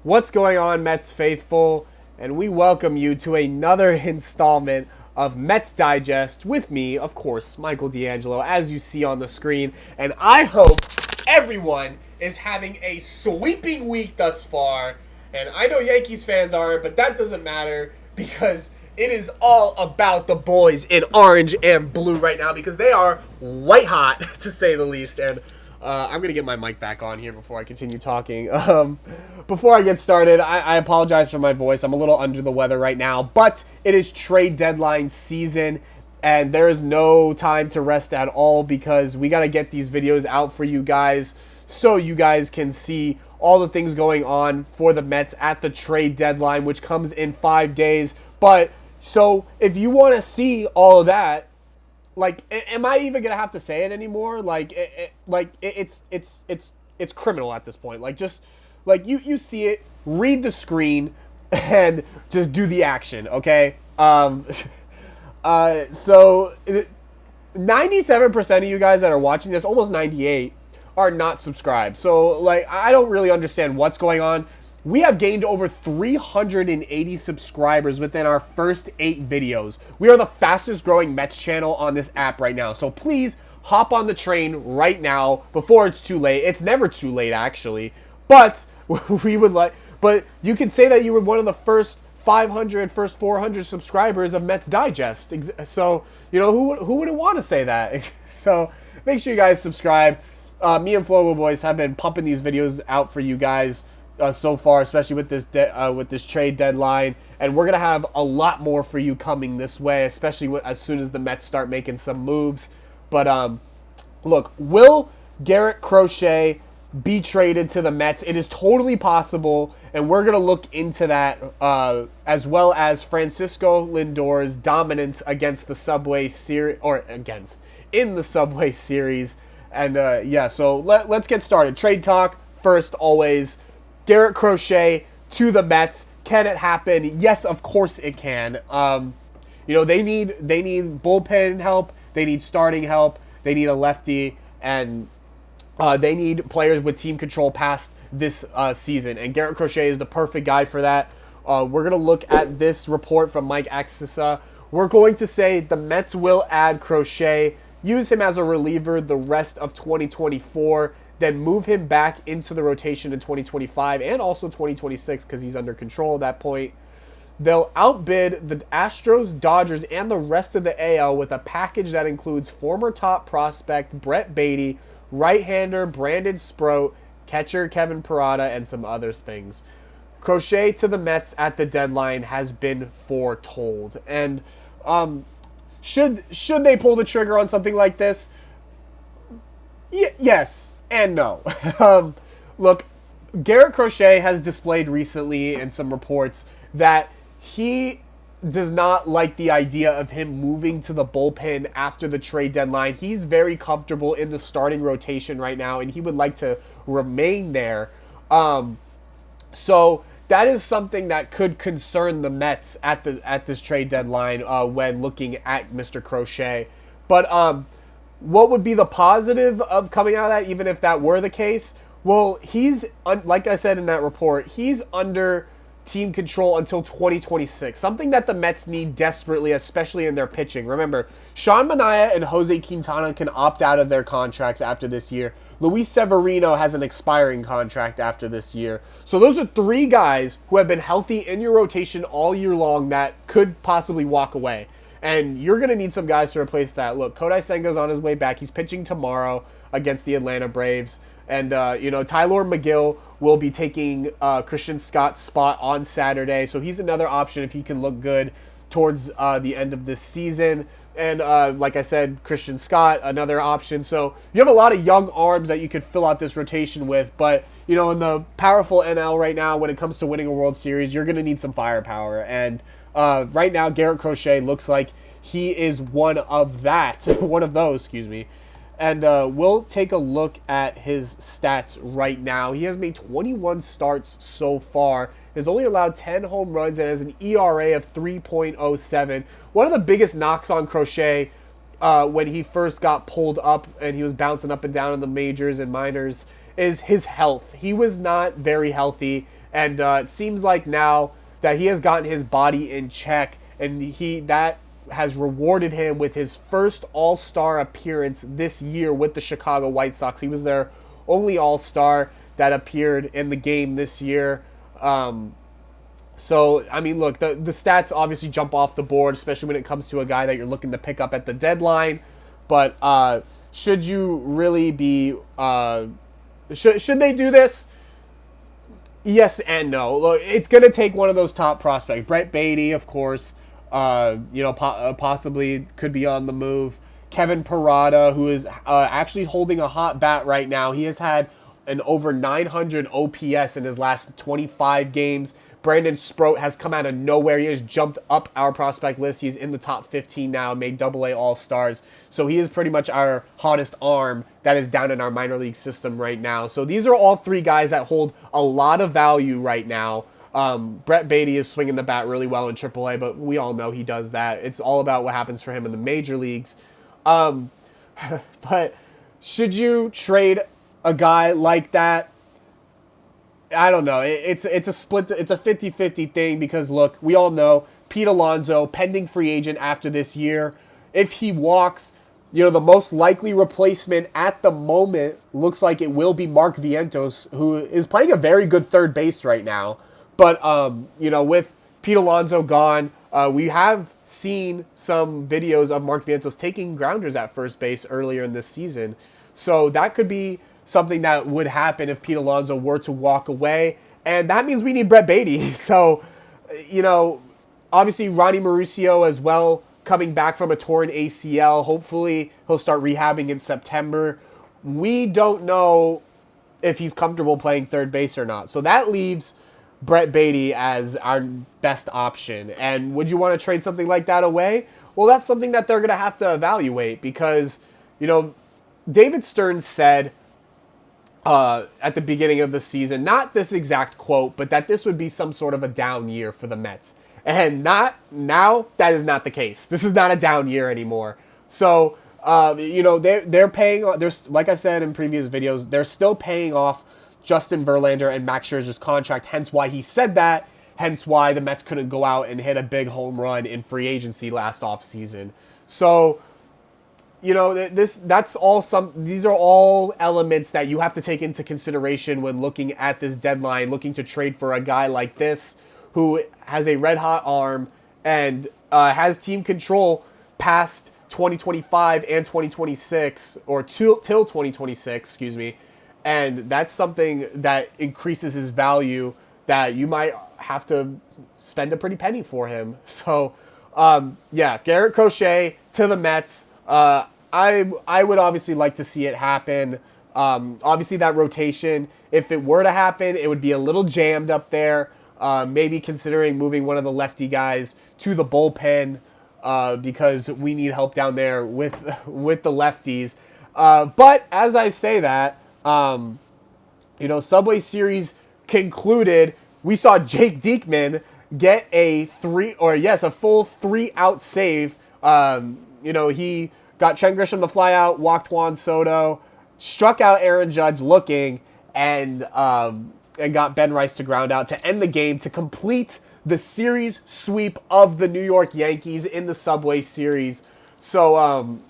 What's going on, Mets faithful? And we welcome you to another installment of Mets Digest with me, of course, Michael DeAngelo, as you see on the screen. And I hope everyone is having a sweeping week thus far. And I know Yankees fans aren't, but that doesn't matter because it is all about the boys in orange and blue right now because they are white hot, to say the least. And I'm going to get my mic back on here before I continue talking. Before I get started, I apologize for my voice. I'm a little under the weather right now, but it is trade deadline season, and there is no time to rest at all because we got to get these videos out for you guys so you guys can see all the things going on for the Mets at the trade deadline, which comes in 5 days. But so if you want to see all of that, like, am I even gonna have to say it anymore? It's criminal at this point. Like, just like you see it, read the screen, and just do the action. Okay. So 97% of you guys that are watching this, almost 98, are not subscribed. So like, I don't really understand what's going on. We have gained over 380 subscribers within our first 8 videos. We are the fastest growing Mets channel on this app right now. So please hop on the train right now before it's too late. It's never too late, actually. But but you can say that you were one of the first 500, first 400 subscribers of Mets Digest. So, you know, who wouldn't want to say that? So make sure you guys subscribe. Me and Flobo Boys have been pumping these videos out for you guys so far, especially with this trade deadline, and we're gonna have a lot more for you coming this way, especially as soon as the Mets start making some moves. But look, will Garrett Chrochet be traded to the Mets? It is totally possible, and we're gonna look into that as well as Francisco Lindor's dominance against the Subway Series, in the Subway Series, and yeah. So let's get started. Trade talk first, always. Garrett Chrochet to the Mets. Can it happen? Yes, of course it can. You know, they need bullpen help. They need starting help. They need a lefty, and they need players with team control past this season. And Garrett Chrochet is the perfect guy for that. We're gonna look at this report from Mike Axisa. We're going to say the Mets will add Chrochet, use him as a reliever the rest of 2024. Then move him back into the rotation in 2025 and also 2026 because he's under control at that point. They'll outbid the Astros, Dodgers, and the rest of the AL with a package that includes former top prospect Brett Baty, right-hander Brandon Sproat, catcher Kevin Parada, and some other things. Crochet to the Mets at the deadline has been foretold. And should they pull the trigger on something like this? Yes. And no. Look, Garrett Chrochet has displayed recently in some reports that he does not like the idea of him moving to the bullpen after the trade deadline. He's very comfortable in the starting rotation right now, and he would like to remain there. So that is something that could concern the Mets at this trade deadline when looking at Mr. Chrochet. But what would be the positive of coming out of that, even if that were the case? Well, he's, like I said in that report, he's under team control until 2026, something that the Mets need desperately, especially in their pitching. Remember, Sean Manaea and Jose Quintana can opt out of their contracts after this year. Luis Severino has an expiring contract after this year. So those are 3 guys who have been healthy in your rotation all year long that could possibly walk away. And you're going to need some guys to replace that. Look, Kodai Senga's on his way back. He's pitching tomorrow against the Atlanta Braves. And, Tyler McGill will be taking Christian Scott's spot on Saturday. So he's another option if he can look good towards the end of this season. And like I said, Christian Scott, another option. So you have a lot of young arms that you could fill out this rotation with. But, in the powerful NL right now, when it comes to winning a World Series, you're going to need some firepower. And right now, Garrett Chrochet looks like he is one of those, And we'll take a look at his stats right now. He has made 21 starts so far. Has only allowed 10 home runs and has an ERA of 3.07. One of the biggest knocks on Chrochet when he first got pulled up and he was bouncing up and down in the majors and minors is his health. He was not very healthy And it seems like now that he has gotten his body in check, and that has rewarded him with his first All-Star appearance this year with the Chicago White Sox. He was their only All-Star that appeared in the game this year. So, I mean, look, the stats obviously jump off the board, especially when it comes to a guy that you're looking to pick up at the deadline. But should you really be... should they do this? Yes and no. Look, it's going to take one of those top prospects. Brett Beatty, of course, possibly could be on the move. Kevin Parada, who is actually holding a hot bat right now. He has had an over 900 OPS in his last 25 games. Brandon Sproat has come out of nowhere. He has jumped up our prospect list. He's in the top 15 now, made AA All-Stars. So he is pretty much our hottest arm that is down in our minor league system right now. So these are all three guys that hold a lot of value right now. Brett Beatty is swinging the bat really well in AAA, but we all know he does that. It's all about what happens for him in the major leagues. But should you trade a guy like that? I don't know. It's a split. It's a 50-50 thing because, look, we all know Pete Alonso, pending free agent after this year. If he walks, the most likely replacement at the moment looks like it will be Mark Vientos, who is playing a very good third base right now. But, with Pete Alonso gone, we have seen some videos of Mark Vientos taking grounders at first base earlier in this season. So that could be something that would happen if Pete Alonso were to walk away. And that means we need Brett Beatty. So, obviously Ronnie Mauricio as well, coming back from a torn ACL. Hopefully he'll start rehabbing in September. We don't know if he's comfortable playing third base or not. So that leaves Brett Beatty as our best option. And would you want to trade something like that away? Well, that's something that they're going to have to evaluate because, David Stearns said at the beginning of the season, not this exact quote, but that this would be some sort of a down year for the Mets. And that is not the case. This is not a down year anymore. So, they're paying, like I said in previous videos, they're still paying off Justin Verlander and Max Scherzer's contract, hence why he said that, hence why the Mets couldn't go out and hit a big home run in free agency last offseason. So, these are all elements that you have to take into consideration when looking at this deadline, looking to trade for a guy like this who has a red-hot arm and has team control past 2025 and 2026, or till 2026, excuse me. And that's something that increases his value that you might have to spend a pretty penny for him. So, Garrett Chrochet to the Mets. I would obviously like to see it happen. Obviously, that rotation, if it were to happen, it would be a little jammed up there. Maybe considering moving one of the lefty guys to the bullpen because we need help down there with the lefties. But as I say that, Subway Series concluded. We saw Jake Diekman get a full 3-out save. He got Trent Grisham to fly out, walked Juan Soto, struck out Aaron Judge looking, and got Ben Rice to ground out to end the game to complete the series sweep of the New York Yankees in the Subway Series. So,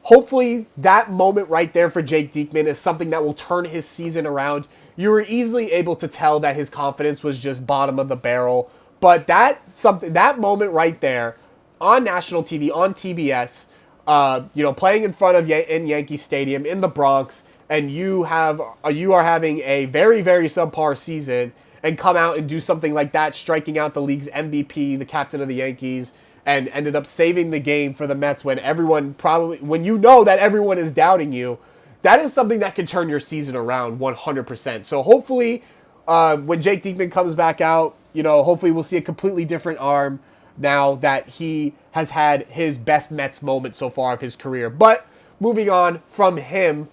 hopefully that moment right there for Jake Diekman is something that will turn his season around. You were easily able to tell that his confidence was just bottom of the barrel. But that moment right there on national TV, on TBS, playing in front of in Yankee Stadium in the Bronx, and you are having a very, very subpar season and come out and do something like that, striking out the league's MVP, the captain of the Yankees, and ended up saving the game for the Mets when you know that everyone is doubting you. That is something that can turn your season around 100%. So hopefully, when Jake Diekman comes back out, hopefully we'll see a completely different arm now that he has had his best Mets moment so far of his career. But moving on from him,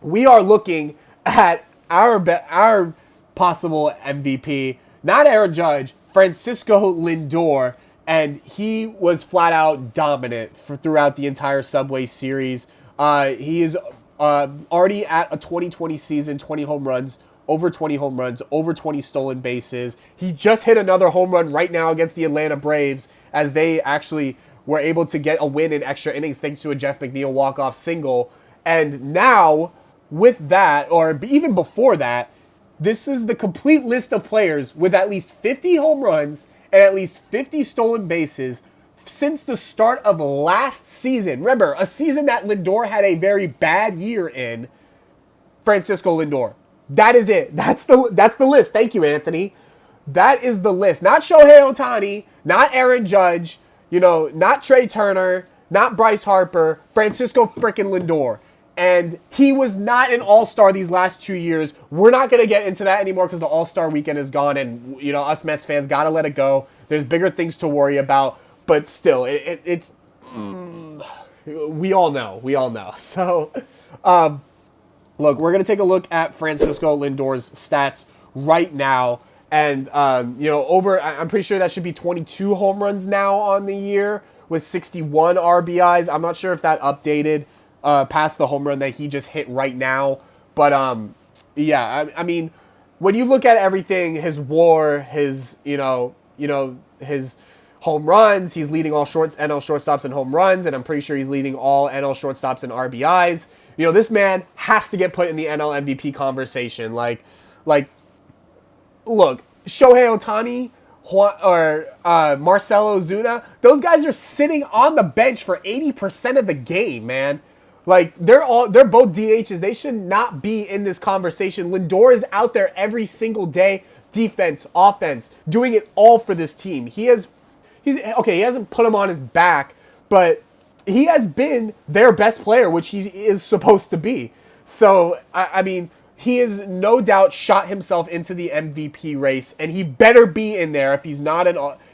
we are looking at our possible MVP, not Aaron Judge, Francisco Lindor, and he was flat out dominant throughout the entire Subway Series. He is already at a 2020 season, 20 home runs, over 20 home runs, over 20 stolen bases. He just hit another home run right now against the Atlanta Braves as they actually were able to get a win in extra innings thanks to a Jeff McNeil walk-off single. And now, with that, or even before that, this is the complete list of players with at least 50 home runs and at least 50 stolen bases since the start of last season. Remember, a season that Lindor had a very bad year in. Francisco Lindor. That is it. That's the list. Thank you, Anthony. That is the list. Not Shohei Ohtani, not Aaron Judge, not Trey Turner, not Bryce Harper, Francisco frickin' Lindor. And he was not an all-star these last 2 years. We're not going to get into that anymore because the all-star weekend is gone, and us Mets fans got to let it go. There's bigger things to worry about, but still, it's we all know. So, look, we're going to take a look at Francisco Lindor's stats right now. And, I'm pretty sure that should be 22 home runs now on the year with 61 RBIs. I'm not sure if that updated past the home run that he just hit right now. But, I mean, when you look at everything, his WAR, his home runs, he's leading all NL shortstops in home runs, and I'm pretty sure he's leading all NL shortstops in RBIs. This man has to get put in the NL MVP conversation. Like, look, Shohei Ohtani or Marcell Ozuna, those guys are sitting on the bench for 80% of the game, man. Like, they're both DHs. They should not be in this conversation. Lindor is out there every single day, defense, offense, doing it all for this team. He hasn't put him on his back, but he has been their best player, which he is supposed to be. So, I mean, he has no doubt shot himself into the MVP race, and he better be in there if he's not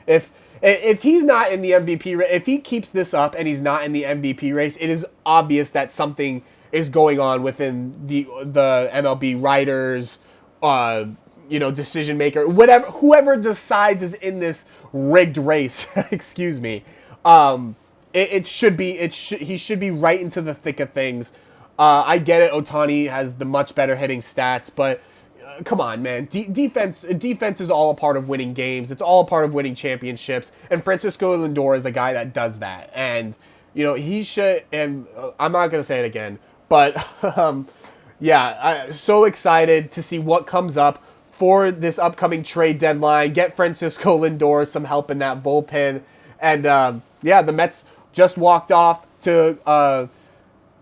if he's not in the MVP race. If he keeps this up and he's not in the MVP race, it is obvious that something is going on within the MLB writers, decision maker, whoever decides is in this rigged race. Excuse me. He should be right into the thick of things. I get it. Ohtani has the much better hitting stats, but come on, man. Defense is all a part of winning games. It's all a part of winning championships. And Francisco Lindor is a guy that does that. And he should. And I'm not gonna say it again, but I'm so excited to see what comes up for this upcoming trade deadline. Get Francisco Lindor some help in that bullpen, and the Mets just walked off to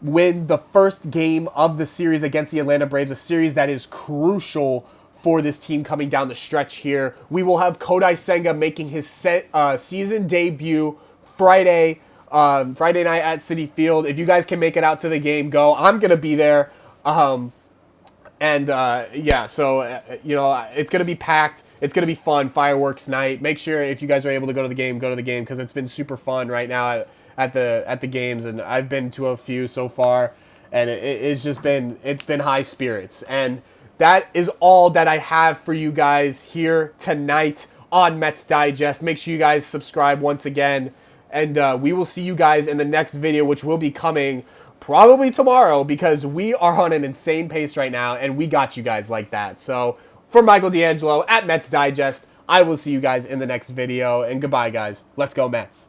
win the first game of the series against the Atlanta Braves, a series that is crucial for this team coming down the stretch here. We will have Kodai Senga making his season debut Friday night at Citi Field. If you guys can make it out to the game, go. I'm going to be there. So it's going to be packed. It's going to be fun, fireworks night. Make sure if you guys are able to go to the game because it's been super fun right now at the games, and I've been to a few so far, and it's been high spirits. And that is all that I have for you guys here tonight on Mets Digest. Make sure you guys subscribe once again, and we will see you guys in the next video, which will be coming probably tomorrow, because we are on an insane pace right now, and we got you guys like that. So for Michael DeAngelo at Mets Digest, I will see you guys in the next video, and goodbye, guys. Let's go, Mets.